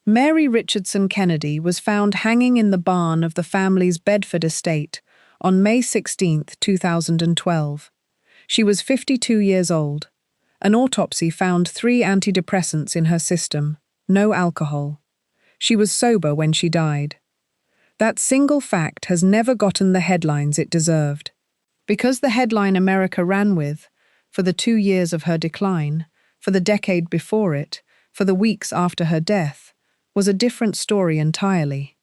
Mary Richardson Kennedy was found hanging in the barn of the family's Bedford estate on May 16, 2012. She was 52 years old. An autopsy found 3 antidepressants in her system, no alcohol. She was sober when she died. That single fact has never gotten the headlines it deserved. Because the headline America ran with, for the 2 years of her decline, for the decade before it, for the weeks after her death, was a different story entirely.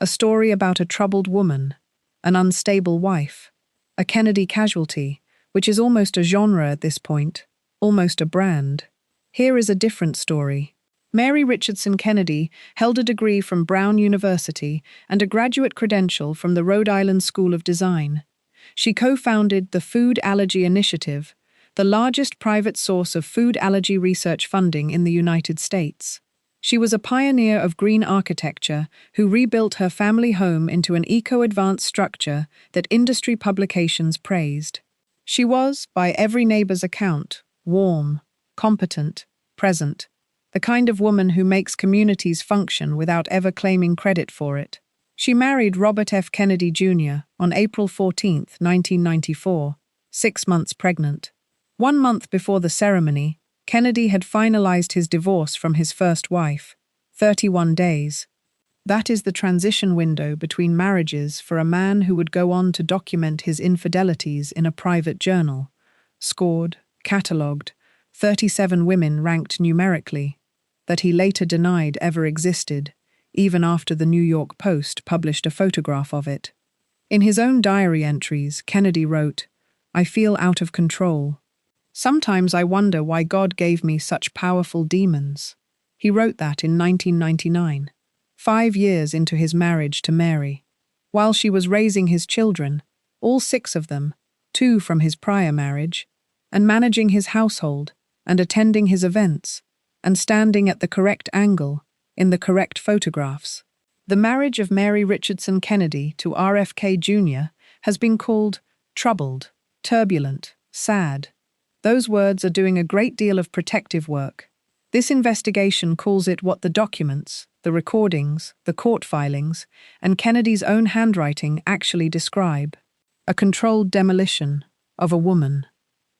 A story about a troubled woman, an unstable wife, a Kennedy casualty, which is almost a genre at this point, almost a brand. Here is a different story. Mary Richardson Kennedy held a degree from Brown University and a graduate credential from the Rhode Island School of Design. She co-founded the Food Allergy Initiative, the largest private source of food allergy research funding in the United States. She was a pioneer of green architecture who rebuilt her family home into an eco-advanced structure that industry publications praised. She was, by every neighbor's account, warm, competent, present, the kind of woman who makes communities function without ever claiming credit for it. She married Robert F. Kennedy Jr. on April 14, 1994, 6 months pregnant. 1 month before the ceremony, Kennedy had finalized his divorce from his first wife, 31 days. That is the transition window between marriages for a man who would go on to document his infidelities in a private journal, scored, catalogued, 37 women ranked numerically, that he later denied ever existed, even after the New York Post published a photograph of it. In his own diary entries, Kennedy wrote, "I feel out of control. Sometimes I wonder why God gave me such powerful demons." He wrote that in 1999, 5 years into his marriage to Mary. While she was raising his children, all 6 of them, 2 from his prior marriage, and managing his household, and attending his events, and standing at the correct angle, in the correct photographs. The marriage of Mary Richardson Kennedy to RFK Jr. has been called troubled, turbulent, sad. Those words are doing a great deal of protective work. This investigation calls it what the documents, the recordings, the court filings, and Kennedy's own handwriting actually describe: a controlled demolition of a woman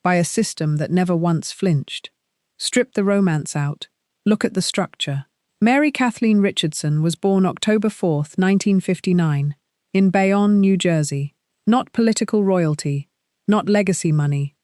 by a system that never once flinched. Strip the romance out. Look at the structure. Mary Kathleen Richardson was born October 4, 1959, in Bayonne, New Jersey. Not political royalty, not legacy money.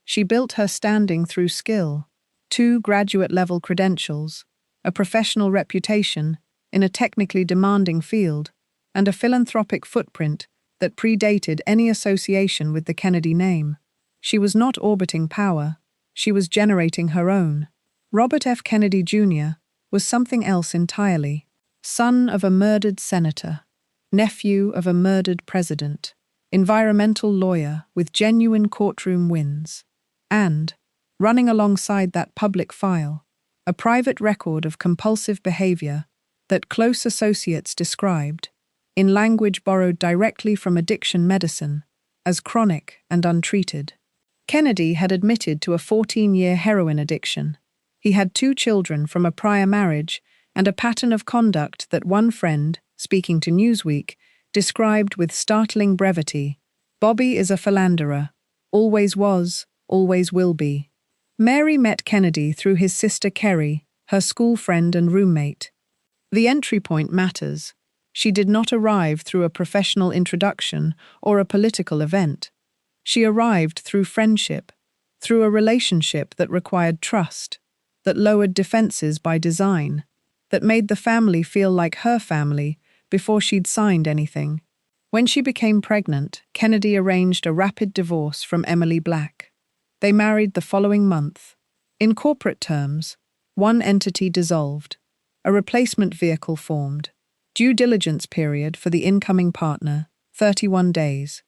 She built her standing through skill, 2 graduate-level credentials, a professional reputation in a technically demanding field, and a philanthropic footprint that predated any association with the Kennedy name. She was not orbiting power, she was generating her own. Robert F. Kennedy Jr. was something else entirely. Son of a murdered senator, nephew of a murdered president, environmental lawyer with genuine courtroom wins, and, running alongside that public file, a private record of compulsive behavior that close associates described, in language borrowed directly from addiction medicine, as chronic and untreated. Kennedy had admitted to a 14-year heroin addiction. He had 2 children from a prior marriage and a pattern of conduct that one friend, speaking to Newsweek, described with startling brevity: "Bobby is a philanderer, always was, always will be." Mary met Kennedy through his sister Kerry, her school friend and roommate. The entry point matters. She did not arrive through a professional introduction or a political event. She arrived through friendship, through a relationship that required trust, that lowered defenses by design, that made the family feel like her family before she'd signed anything. When she became pregnant, Kennedy arranged a rapid divorce from Emily Black. They married the following month. In corporate terms, one entity dissolved, a replacement vehicle formed. Due diligence period for the incoming partner, 31 days.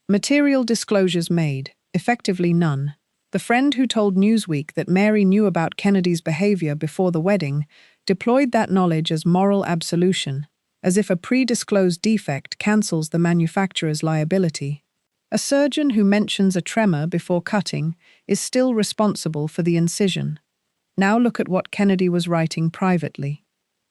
Material disclosures made, effectively none. The friend who told Newsweek that Mary knew about Kennedy's behavior before the wedding deployed that knowledge as moral absolution, as if a pre-disclosed defect cancels the manufacturer's liability. A surgeon who mentions a tremor before cutting is still responsible for the incision. Now look at what Kennedy was writing privately.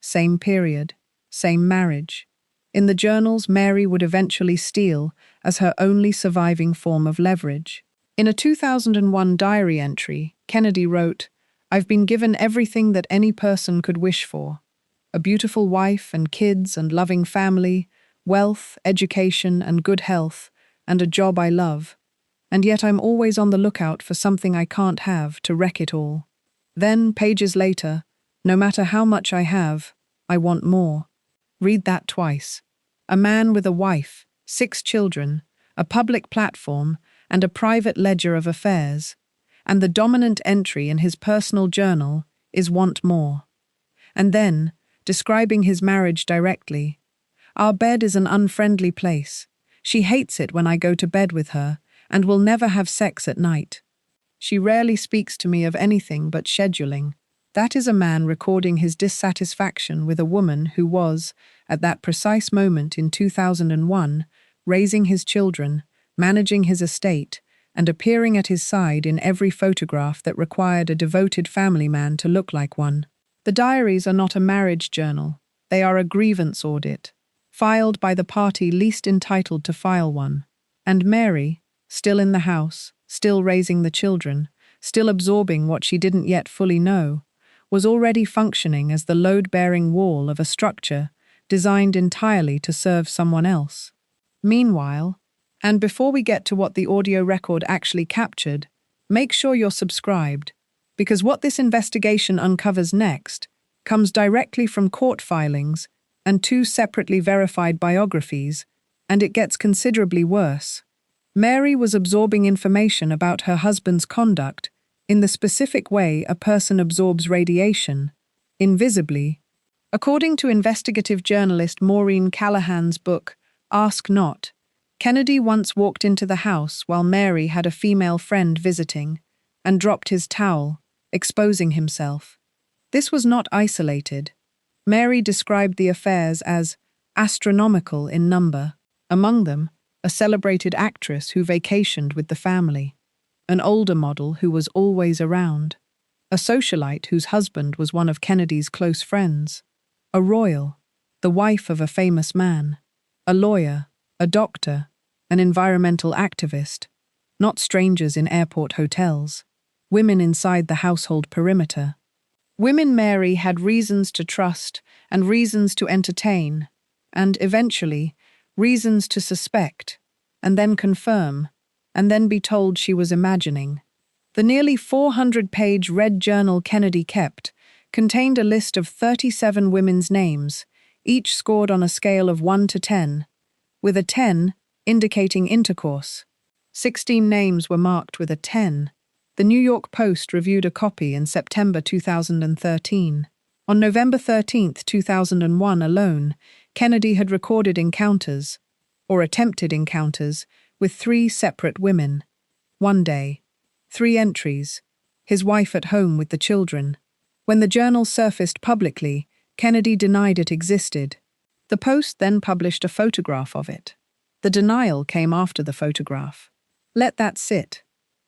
same period, same marriage. In the journals, Mary would eventually steal as her only surviving form of leverage. In a 2001 diary entry, Kennedy wrote, "I've been given everything that any person could wish for. A beautiful wife and kids and loving family, wealth, education and good health, and a job I love. And yet I'm always on the lookout for something I can't have to wreck it all. Then, pages later, no matter how much I have, I want more." Read that twice. A man with a wife, 6 children, a public platform, and a private ledger of affairs. And the dominant entry in his personal journal is "want more." And then, describing his marriage directly, "Our bed is an unfriendly place. She hates it when I go to bed with her, and will never have sex at night. She rarely speaks to me of anything but scheduling." That is a man recording his dissatisfaction with a woman who was, at that precise moment in 2001, raising his children, managing his estate, and appearing at his side in every photograph that required a devoted family man to look like one. The diaries are not a marriage journal. They are a grievance audit, filed by the party least entitled to file one. And Mary, still in the house, still raising the children, still absorbing what she didn't yet fully know, was already functioning as the load-bearing wall of a structure designed entirely to serve someone else. Meanwhile, and before we get to what the audio record actually captured, make sure you're subscribed, because what this investigation uncovers next comes directly from court filings and 2 separately verified biographies, and it gets considerably worse. Mary was absorbing information about her husband's conduct in the specific way a person absorbs radiation, invisibly. According to investigative journalist Maureen Callahan's book, Ask Not, Kennedy once walked into the house while Mary had a female friend visiting and dropped his towel, exposing himself. This was not isolated. Mary described the affairs as astronomical in number, among them a celebrated actress who vacationed with the family, an older model who was always around, a socialite whose husband was one of Kennedy's close friends, a royal, the wife of a famous man, a lawyer, a doctor, an environmental activist, not strangers in airport hotels, women inside the household perimeter. Women Mary had reasons to trust and reasons to entertain, and eventually reasons to suspect, and then confirm, and then be told she was imagining. The nearly 400-page red journal Kennedy kept contained a list of 37 women's names, each scored on a scale of 1 to 10, with a 10 indicating intercourse. 16 names were marked with a 10. The New York Post reviewed a copy in September 2013. On November 13, 2001 alone, Kennedy had recorded encounters, or attempted encounters, with 3 separate women. One day. 3 entries. His wife at home with the children. When the journal surfaced publicly, Kennedy denied it existed. The Post then published a photograph of it. The denial came after the photograph. Let that sit.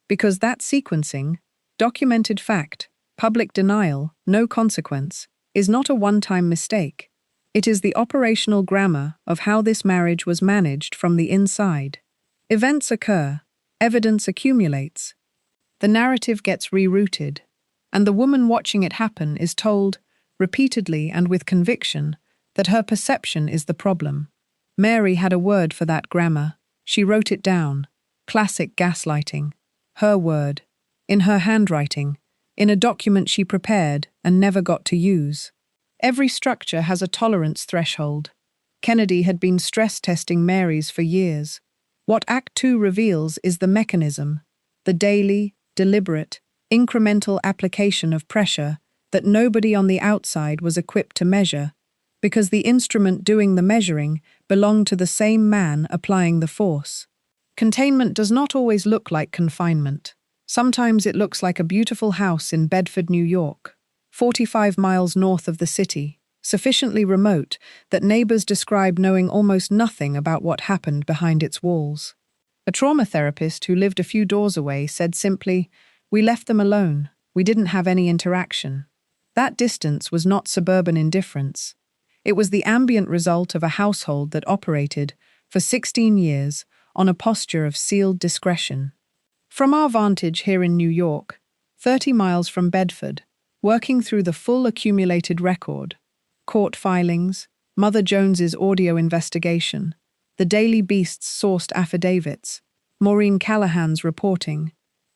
Because that sequencing, documented fact, public denial, no consequence, is not a one-time mistake. It is the operational grammar of how this marriage was managed from the inside. Events occur, evidence accumulates. The narrative gets rerouted, and the woman watching it happen is told, repeatedly and with conviction, that her perception is the problem. Mary had a word for that grammar. She wrote it down. Classic gaslighting. Her word. In her handwriting. In a document she prepared and never got to use. Every structure has a tolerance threshold. Kennedy had been stress-testing Mary's for years. What Act 2 reveals is the mechanism, the daily, deliberate, incremental application of pressure that nobody on the outside was equipped to measure, because the instrument doing the measuring belonged to the same man applying the force. Containment does not always look like confinement. Sometimes it looks like a beautiful house in Bedford, New York, 45 miles north of the city, sufficiently remote that neighbors describe knowing almost nothing about what happened behind its walls. A trauma therapist who lived a few doors away said simply, "We left them alone. We didn't have any interaction." That distance was not suburban indifference. It was the ambient result of a household that operated, for 16 years, on a posture of sealed discretion. From our vantage here in New York, 30 miles from Bedford, working through the full accumulated record, court filings, Mother Jones's audio investigation, the Daily Beast's sourced affidavits, Maureen Callahan's reporting,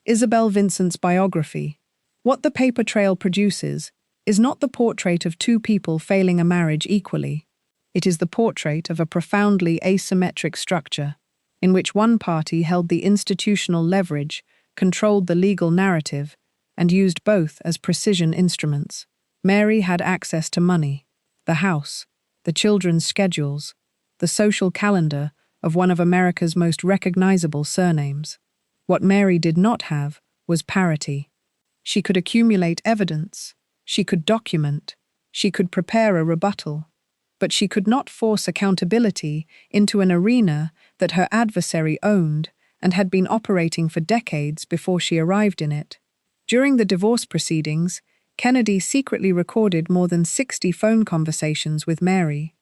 Isabel Vincent's biography, what the paper trail produces is not the portrait of two people failing a marriage equally. It is the portrait of a profoundly asymmetric structure, in which one party held the institutional leverage, controlled the legal narrative, and used both as precision instruments. Mary had access to money, the house, the children's schedules, the social calendar of one of America's most recognizable surnames. What Mary did not have was parity. She could accumulate evidence, she could document, she could prepare a rebuttal, but she could not force accountability into an arena that her adversary owned and had been operating for decades before she arrived in it. During the divorce proceedings, Kennedy secretly recorded more than 60 phone conversations with Mary.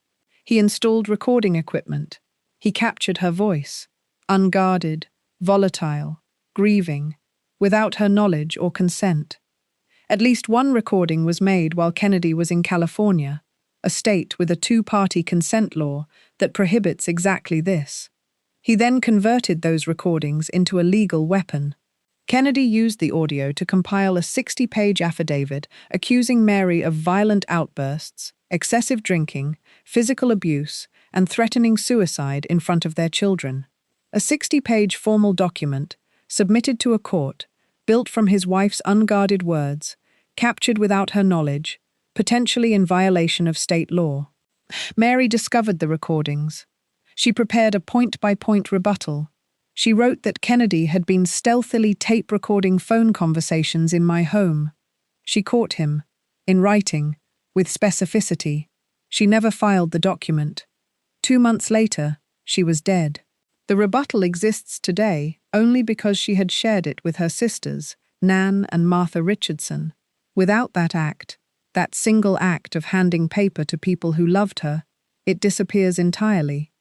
He installed recording equipment. He captured her voice, unguarded, volatile, grieving, without her knowledge or consent. At least one recording was made while Kennedy was in California, a state with a two-party consent law that prohibits exactly this. He then converted those recordings into a legal weapon. Kennedy used the audio to compile a 60-page affidavit accusing Mary of violent outbursts, excessive drinking, physical abuse, and threatening suicide in front of their children. A 60-page formal document, submitted to a court, built from his wife's unguarded words, captured without her knowledge, potentially in violation of state law. Mary discovered the recordings. She prepared a point-by-point rebuttal. She wrote that Kennedy had been stealthily tape-recording phone conversations in my home. She caught him, in writing, with specificity. She never filed the document. 2 months later, she was dead. The rebuttal exists today only because she had shared it with her sisters, Nan and Martha Richardson. Without that act, that single act of handing paper to people who loved her, it disappears entirely.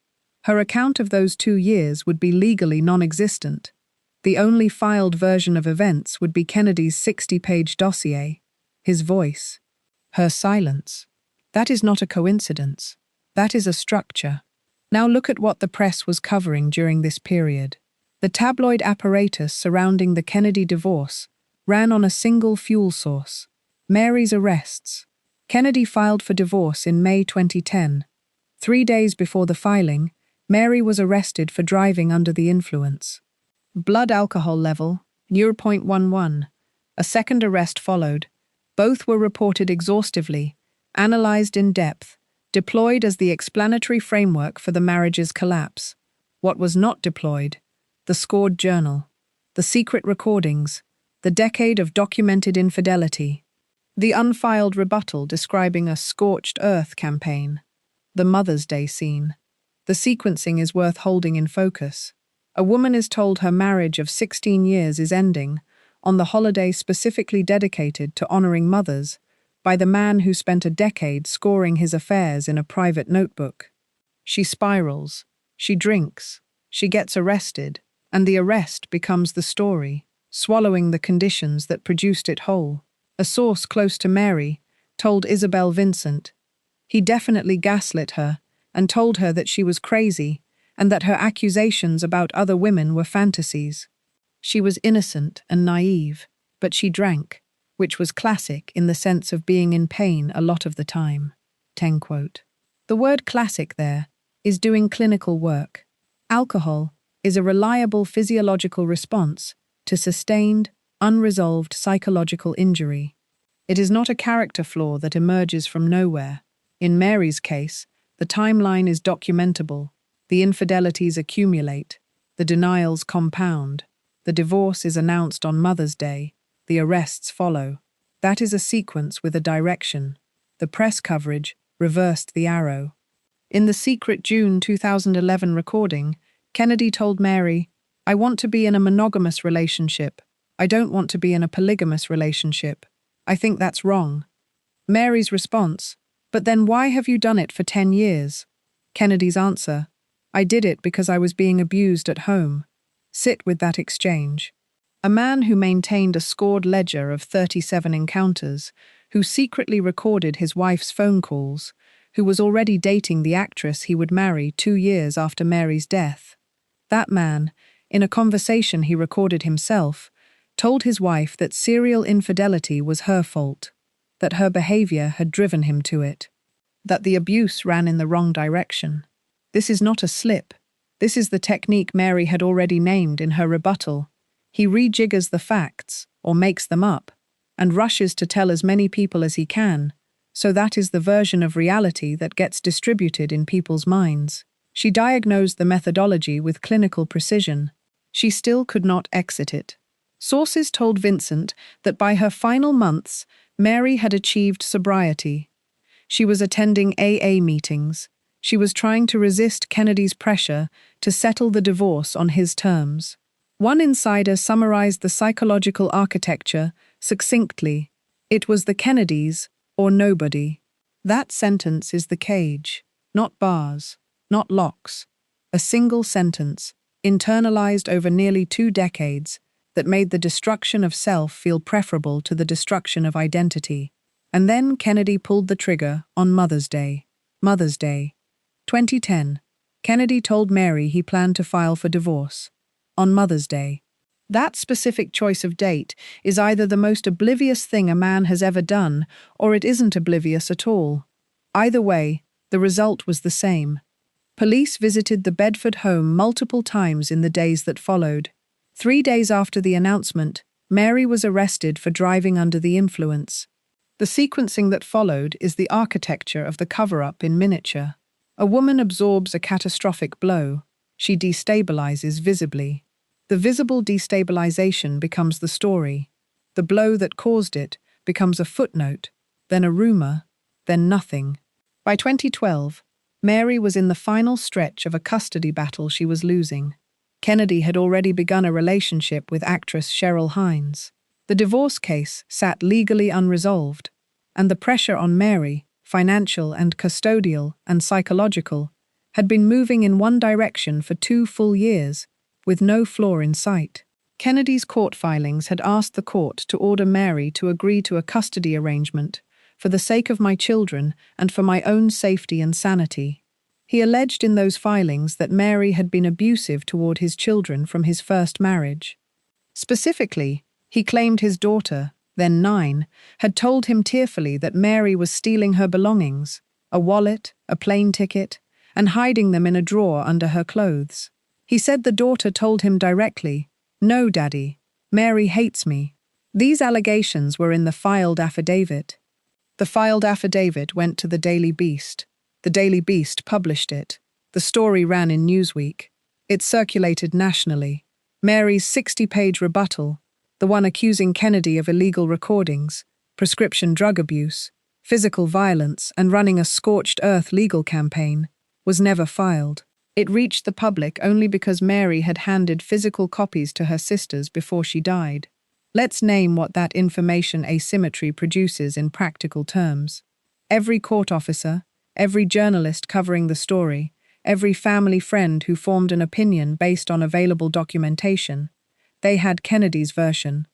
Her account of those 2 years would be legally non-existent. The only filed version of events would be Kennedy's 60-page dossier, his voice, her silence. That is not a coincidence. That is a structure. Now look at what the press was covering during this period. The tabloid apparatus surrounding the Kennedy divorce ran on a single fuel source: Mary's arrests. Kennedy filed for divorce in May 2010. 3 days before the filing, Mary was arrested for driving under the influence. Blood alcohol level, 0.11. A second arrest followed. Both were reported exhaustively, analyzed in depth, deployed as the explanatory framework for the marriage's collapse. What was not deployed? The scored journal, the secret recordings, the decade of documented infidelity, the unfiled rebuttal describing a scorched earth campaign, the Mother's Day scene. The sequencing is worth holding in focus. A woman is told her marriage of 16 years is ending, on the holiday specifically dedicated to honoring mothers, by the man who spent a decade scoring his affairs in a private notebook. She spirals, she drinks, she gets arrested, and the arrest becomes the story, swallowing the conditions that produced it whole. A source close to Mary told Isabel Vincent, "He definitely gaslit her and told her that she was crazy and that her accusations about other women were fantasies. She was innocent and naive, but she drank, which was classic in the sense of being in pain a lot of the time." End quote. The word classic there is doing clinical work. Alcohol is a reliable physiological response to sustained, unresolved psychological injury. It is not a character flaw that emerges from nowhere. In Mary's case, the timeline is documentable. The infidelities accumulate. The denials compound. The divorce is announced on Mother's Day. The arrests follow. That is a sequence with a direction. The press coverage reversed the arrow. In the secret June 2011 recording, Kennedy told Mary, "I want to be in a monogamous relationship. I don't want to be in a polygamous relationship. I think that's wrong." Mary's response, "But then why have you done it for 10 years? Kennedy's answer, "I did it because I was being abused at home." Sit with that exchange. A man who maintained a scored ledger of 37 encounters, who secretly recorded his wife's phone calls, who was already dating the actress he would marry 2 years after Mary's death. That man, in a conversation he recorded himself, told his wife that serial infidelity was her fault, that her behavior had driven him to it, that the abuse ran in the wrong direction. This is not a slip. This is the technique Mary had already named in her rebuttal. He rejiggers the facts, or makes them up, and rushes to tell as many people as he can, so that is the version of reality that gets distributed in people's minds. She diagnosed the methodology with clinical precision. She still could not exit it. Sources told Vincent that by her final months, Mary had achieved sobriety. She was attending AA meetings. She was trying to resist Kennedy's pressure to settle the divorce on his terms. One insider summarized the psychological architecture succinctly. It was the Kennedys or nobody. That sentence is the cage, not bars, not locks. A single sentence, internalized over nearly 2 decades, that made the destruction of self feel preferable to the destruction of identity. And then Kennedy pulled the trigger on Mother's Day. Mother's Day. 2010. Kennedy told Mary he planned to file for divorce. On Mother's Day. That specific choice of date is either the most oblivious thing a man has ever done, or it isn't oblivious at all. Either way, the result was the same. Police visited the Bedford home multiple times in the days that followed. 3 days after the announcement, Mary was arrested for driving under the influence. The sequencing that followed is the architecture of the cover-up in miniature. A woman absorbs a catastrophic blow. She destabilizes visibly. The visible destabilization becomes the story. The blow that caused it becomes a footnote, then a rumor, then nothing. By 2012, Mary was in the final stretch of a custody battle she was losing. Kennedy had already begun a relationship with actress Cheryl Hines. The divorce case sat legally unresolved, and the pressure on Mary, financial and custodial and psychological, had been moving in one direction for 2 full years, with no flaw in sight. Kennedy's court filings had asked the court to order Mary to agree to a custody arrangement for the sake of my children and for my own safety and sanity. He alleged in those filings that Mary had been abusive toward his children from his first marriage. Specifically, he claimed his daughter, then 9, had told him tearfully that Mary was stealing her belongings, a wallet, a plane ticket, and hiding them in a drawer under her clothes. He said the daughter told him directly, "No, Daddy, Mary hates me." These allegations were in the filed affidavit. The filed affidavit went to the Daily Beast. The Daily Beast published it. The story ran in Newsweek. It circulated nationally. Mary's 60-page rebuttal, the one accusing Kennedy of illegal recordings, prescription drug abuse, physical violence, and running a scorched earth legal campaign, was never filed. It reached the public only because Mary had handed physical copies to her sisters before she died. Let's name what that information asymmetry produces in practical terms. Every court officer, every journalist covering the story, every family friend who formed an opinion based on available documentation, they had Kennedy's version.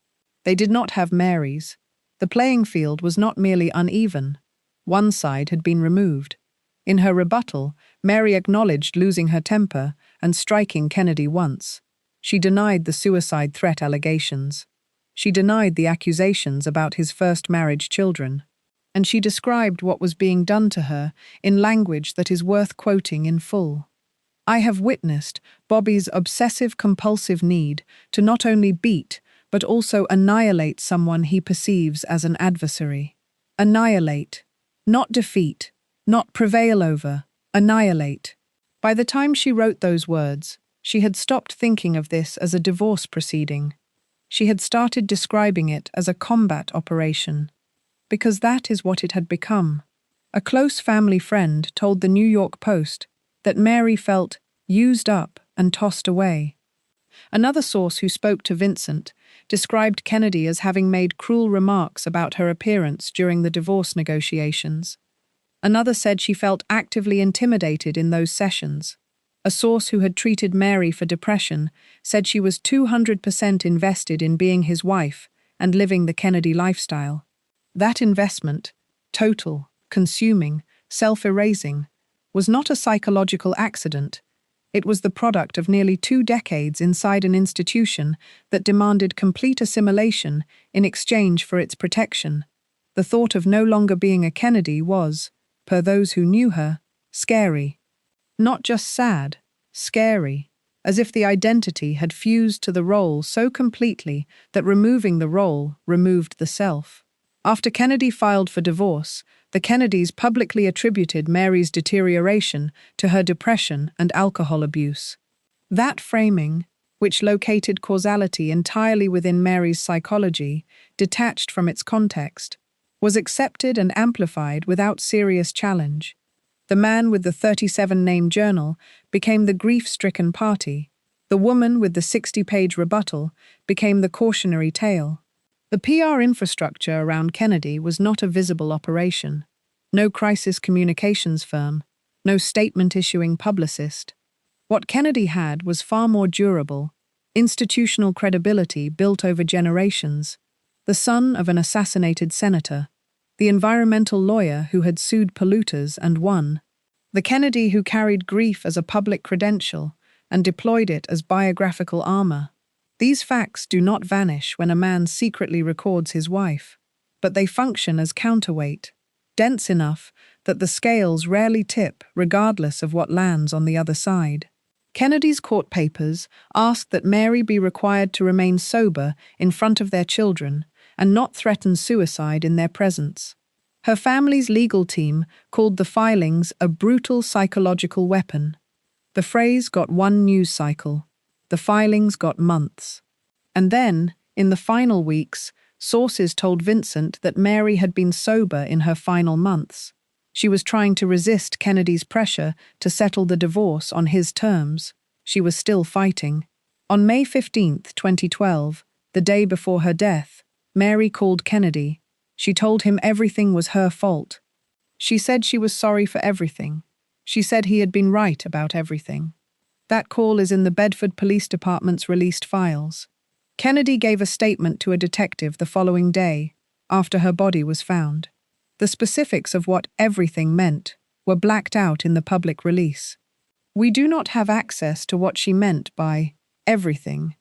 They did not have Mary's. The playing field was not merely uneven. One side had been removed. In her rebuttal, Mary acknowledged losing her temper and striking Kennedy once. She denied the suicide threat allegations. She denied the accusations about his first marriage children. And she described what was being done to her in language that is worth quoting in full. "I have witnessed Bobby's obsessive-compulsive need to not only beat, but also annihilate someone he perceives as an adversary. Annihilate, not defeat, not prevail over, annihilate." By the time she wrote those words, she had stopped thinking of this as a divorce proceeding. She had started describing it as a combat operation, because that is what it had become. A close family friend told the New York Post that Mary felt used up and tossed away. Another source who spoke to Vincent described Kennedy as having made cruel remarks about her appearance during the divorce negotiations. Another said she felt actively intimidated in those sessions. A source who had treated Mary for depression said she was 200% invested in being his wife and living the Kennedy lifestyle. That investment, total, consuming, self-erasing, was not a psychological accident. It was the product of nearly 2 decades inside an institution that demanded complete assimilation in exchange for its protection. The thought of no longer being a Kennedy was, per those who knew her, scary. Not just sad, scary, as if the identity had fused to the role so completely that removing the role removed the self. After Kennedy filed for divorce, the Kennedys publicly attributed Mary's deterioration to her depression and alcohol abuse. That framing, which located causality entirely within Mary's psychology, detached from its context, was accepted and amplified without serious challenge. The man with the 37-name journal became the grief-stricken party. The woman with the 60-page rebuttal became the cautionary tale. The PR infrastructure around Kennedy was not a visible operation. No crisis communications firm, no statement-issuing publicist. What Kennedy had was far more durable, institutional credibility built over generations. The son of an assassinated senator, the environmental lawyer who had sued polluters and won, the Kennedy who carried grief as a public credential and deployed it as biographical armor. These facts do not vanish when a man secretly records his wife, but they function as counterweight, dense enough that the scales rarely tip regardless of what lands on the other side. Kennedy's court papers asked that Mary be required to remain sober in front of their children and not threaten suicide in their presence. Her family's legal team called the filings a brutal psychological weapon. The phrase got one news cycle. The filings got months. And then, in the final weeks, sources told Vincent that Mary had been sober in her final months. She was trying to resist Kennedy's pressure to settle the divorce on his terms. She was still fighting. On May 15, 2012, the day before her death, Mary called Kennedy. She told him everything was her fault. She said she was sorry for everything. She said he had been right about everything. That call is in the Bedford Police Department's released files. Kennedy gave a statement to a detective the following day, after her body was found. The specifics of what everything meant were blacked out in the public release. We do not have access to what she meant by everything,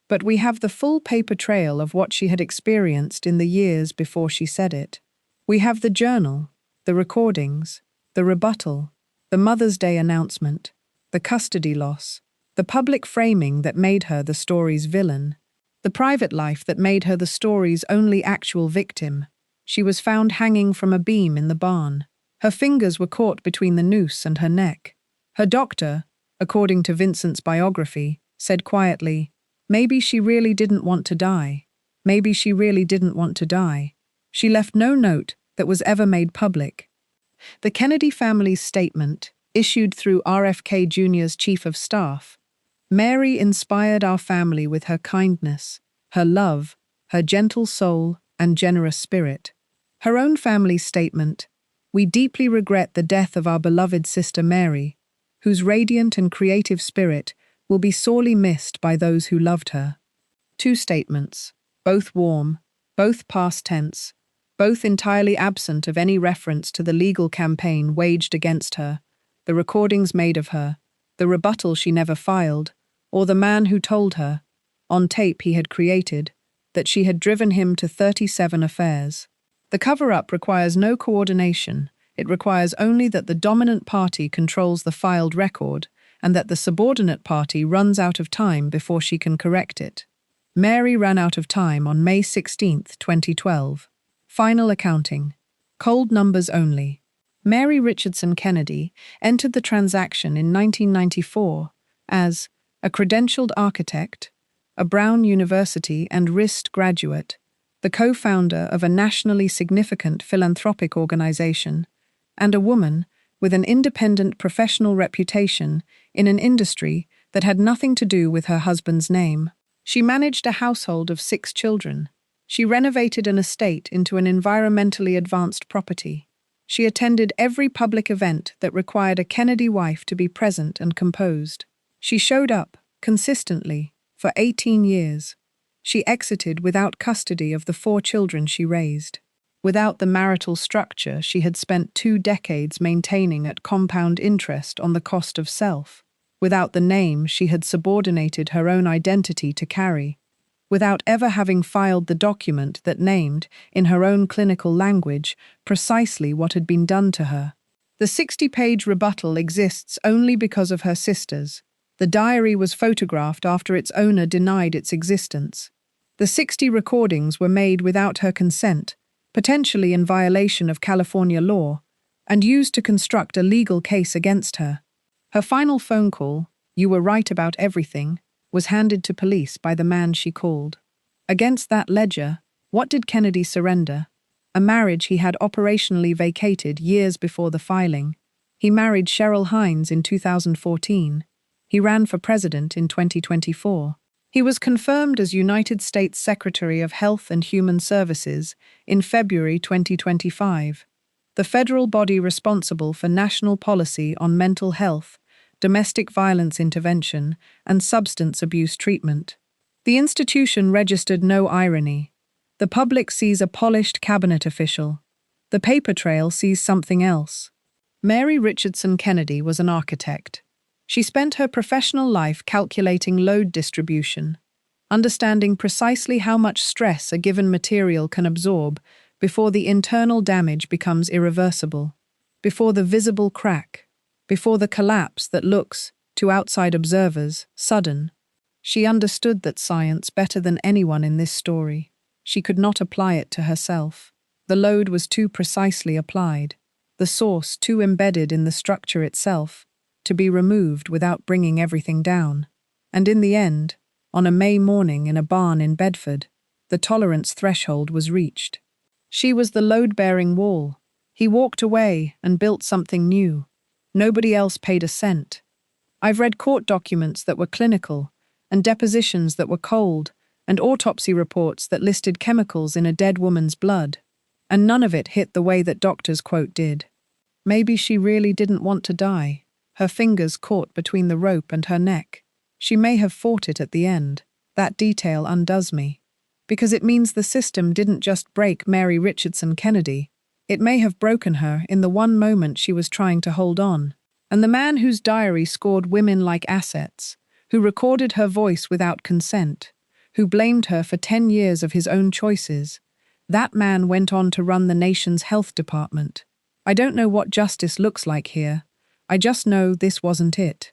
but we have the full paper trail of what she had experienced in the years before she said it. We have the journal, the recordings, the rebuttal, the Mother's Day announcement, the custody loss, the public framing that made her the story's villain, the private life that made her the story's only actual victim. She was found hanging from a beam in the barn. Her fingers were caught between the noose and her neck. Her doctor, according to Vincent's biography, said quietly, "Maybe she really didn't want to die. Maybe she really didn't want to die." She left no note that was ever made public. The Kennedy family's statement, issued through RFK Jr.'s chief of staff, "Mary inspired our family with her kindness, her love, her gentle soul, and generous spirit." Her own family's statement, "We deeply regret the death of our beloved sister Mary, whose radiant and creative spirit will be sorely missed by those who loved her." 2 statements, both warm, both past tense, both entirely absent of any reference to the legal campaign waged against her, the recordings made of her, the rebuttal she never filed, or the man who told her, on tape he had created, that she had driven him to 37 affairs. The cover-up requires no coordination. It requires only that the dominant party controls the filed record and that the subordinate party runs out of time before she can correct it. Mary ran out of time on May 16, 2012. Final accounting. Cold numbers only. Mary Richardson Kennedy entered the transaction in 1994 as a credentialed architect, a Brown University and RISD graduate, the co-founder of a nationally significant philanthropic organization, and a woman with an independent professional reputation in an industry that had nothing to do with her husband's name. She managed a household of 6 children. She renovated an estate into an environmentally advanced property. She attended every public event that required a Kennedy wife to be present and composed. She showed up, consistently, for 18 years. She exited without custody of the 4 children she raised. Without the marital structure she had spent 2 decades maintaining at compound interest on the cost of self. Without the name she had subordinated her own identity to carry. Without ever having filed the document that named, in her own clinical language, precisely what had been done to her. The 60-page rebuttal exists only because of her sisters. The diary was photographed after its owner denied its existence. The 60 recordings were made without her consent, potentially in violation of California law, and used to construct a legal case against her. Her final phone call, "You were right about everything," was handed to police by the man she called. Against that ledger, what did Kennedy surrender? A marriage he had operationally vacated years before the filing. He married Cheryl Hines in 2014. He ran for president in 2024. He was confirmed as United States Secretary of Health and Human Services in February 2025, the federal body responsible for national policy on mental health, domestic violence intervention, and substance abuse treatment. The institution registered no irony. The public sees a polished cabinet official. The paper trail sees something else. Mary Richardson Kennedy was an architect. She spent her professional life calculating load distribution, understanding precisely how much stress a given material can absorb before the internal damage becomes irreversible, before the visible crack, before the collapse that looks, to outside observers, sudden. She understood that science better than anyone in this story. She could not apply it to herself. The load was too precisely applied, the source too embedded in the structure itself, to be removed without bringing everything down. And in the end, on a May morning in a barn in Bedford, the tolerance threshold was reached. She was the load-bearing wall. He walked away and built something new. Nobody else paid a cent. I've read court documents that were clinical, and depositions that were cold, and autopsy reports that listed chemicals in a dead woman's blood. And none of it hit the way that doctors, quote, did. Maybe she really didn't want to die. Her fingers caught between the rope and her neck. She may have fought it at the end. That detail undoes me. Because it means the system didn't just break Mary Richardson Kennedy. It may have broken her in the one moment she was trying to hold on. And the man whose diary scored women like assets, who recorded her voice without consent, who blamed her for 10 years of his own choices, that man went on to run the nation's health department. I don't know what justice looks like here. I just know this wasn't it.